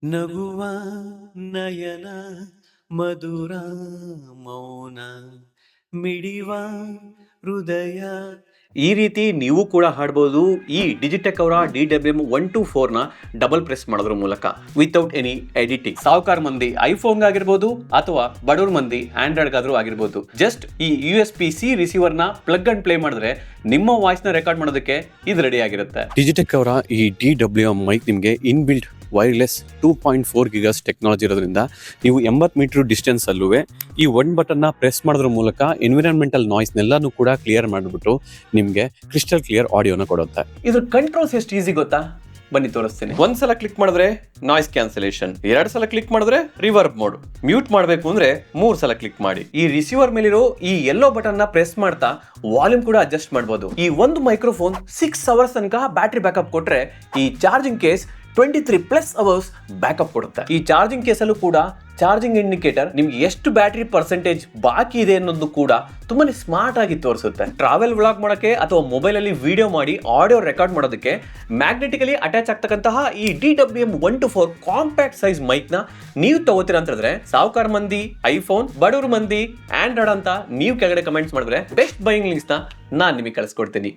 ನಗುವ ನಯನ ಮಧುರ ಮೌನ ಮಿಡಿವ ಹೃದಯ. ಈ ರೀತಿ ನೀವು ಕೂಡ ಹಾಡ್ಬೋದು ಈ ಡಿಜಿಟೆಕ್ ಅವರ DWM-124ನ ಡಬಲ್ ಪ್ರೆಸ್ ಮಾಡೋದ್ರ ಮೂಲಕ ವಿತೌಟ್ ಎನಿ ಎಡಿಟಿಂಗ್. ಸಾವುಕಾರ ಮಂದಿ ಐಫೋನ್ ಆಗಿರ್ಬೋದು ಅಥವಾ ಬಡವ್ರ ಮಂದಿ ಆಂಡ್ರಾಯ್ಡ್ಗಾದ್ರೂ ಆಗಿರ್ಬೋದು, ಜಸ್ಟ್ ಈ USB-C ರಿಸೀವರ್ನ ಪ್ಲಗ್ ಅಂಡ್ ಪ್ಲೇ ಮಾಡಿದ್ರೆ ನಿಮ್ಮ ವಾಯ್ಸ್ನ ರೆಕಾರ್ಡ್ ಮಾಡೋದಕ್ಕೆ ಇದು ರೆಡಿ ಆಗಿರುತ್ತೆ. ಡಿಜಿಟೆಕ್ ಅವರ ಈ DWM ಮೈಕ್ ನಿಮಗೆ ಇನ್ಬಿಲ್ಟ್ ವೈರ್ಲೆಸ್ 2.4 GHz ಟೆಕ್ನಾಲಜಿ ಇರೋದ್ರಿಂದ ನೀವು 80 ಮೀಟರ್ ಡಿಸ್ಟೆನ್ಸ್ ಅಲ್ಲೂ ಈ ಒನ್ ಬಟನ್ನ ಪ್ರೆಸ್ ಮಾಡೋದ್ರ ಮೂಲಕ ಎನ್ವಿರಾನ್ಮೆಂಟಲ್ ನಾಯ್ಸ್ನೆಲ್ಲಾನು ಕೂಡ ಕ್ಲಿಯರ್ ಮಾಡಿಬಿಟ್ಟು ನಿಮಗೆ ಕ್ರಿಸ್ಟಲ್ ಕ್ಲಿಯರ್ ಆಡಿಯೋನ ಕೊಡುತ್ತೆ. ಇದ್ರ ಕಂಟ್ರೋಲ್ಸ್ ಎಷ್ಟು ಈಸಿ ಗೊತ್ತಾ? ಬನ್ನಿ ತೋರಿಸ್ತೀನಿ. ಒಂದ್ಸಲ ಕ್ಲಿಕ್ ಮಾಡಿದ್ರೆ ನಾಯ್ಸ್ ಕ್ಯಾನ್ಸಲೇಷನ್, 2 ಸಲ ಕ್ಲಿಕ್ ಮಾಡಿದ್ರೆ ರಿವರ್ಬ್ ಮೋಡ್, ಮ್ಯೂಟ್ ಮಾಡಬೇಕು ಅಂದ್ರೆ 3 ಸಲ ಕ್ಲಿಕ್ ಮಾಡಿ. ಈ ರಿಸೀವರ್ ಮೇಲಿರೋ ಈ ಯೆಲ್ಲೋ ಬಟನ್ ನ ಪ್ರೆಸ್ ಮಾಡ್ತಾ ವಾಲ್ಯೂಮ್ ಕೂಡ ಅಡ್ಜಸ್ಟ್ ಮಾಡಬಹುದು. ಈ ಒಂದು ಮೈಕ್ರೋಫೋನ್ 6 ಅವರ್ಸ್ ತನಕ ಬ್ಯಾಟರಿ ಬ್ಯಾಕಪ್ ಕೊಟ್ರೆ, ಈ ಚಾರ್ಜಿಂಗ್ ಕೇಸ್ 23+ ಅವರ್ಸ್ ಬ್ಯಾಕಪ್ ಕೊಡುತ್ತೆ. ಈ ಚಾರ್ಜಿಂಗ್ ಕೇಸಲ್ಲೂ ಕೂಡ ಚಾರ್ಜಿಂಗ್ ಇಂಡಿಕೇಟರ್ ನಿಮ್ಗೆ ಎಷ್ಟು ಬ್ಯಾಟರಿ ಪರ್ಸೆಂಟೇಜ್ ಬಾಕಿ ಇದೆ ಅನ್ನೋದು ಕೂಡ ತುಂಬಾನೇ ಸ್ಮಾರ್ಟ್ ಆಗಿ ತೋರಿಸುತ್ತೆ. ಟ್ರಾವೆಲ್ ವ್ಲಾಗ್ ಮಾಡೋಕೆ ಅಥವಾ ಮೊಬೈಲ್ ಅಲ್ಲಿ ವಿಡಿಯೋ ಮಾಡಿ ಆಡಿಯೋ ರೆಕಾರ್ಡ್ ಮಾಡೋದಕ್ಕೆ ಮ್ಯಾಗ್ನೆಟಿಕಲಿ ಅಟ್ಯಾಚ್ ಆಗ್ತಕ್ಕಂತಹ ಈ DWM-124 ಕಾಂಪ್ಯಾಕ್ಟ್ ಸೈಜ್ ಮೈಕ್ ನ ನೀವು ತಗೋತೀರಾ ಅಂತಂದ್ರೆ, ಸಾವುಕಾರ ಮಂದಿ ಐಫೋನ್, ಬಡವ್ರ ಮಂದಿ ಆಂಡ್ರಾಯ್ಡ್ ಅಂತ ನೀವು ಕೆಳಗಡೆ ಕಮೆಂಟ್ಸ್ ಮಾಡಿದ್ರೆ ಬೆಸ್ಟ್ ಬೈಯಿಂಗ್ ಲಿಂಕ್ಸ್ ನ ನಾನು ನಿಮಗೆ ಕಳಿಸ್ಕೊಡ್ತೀನಿ.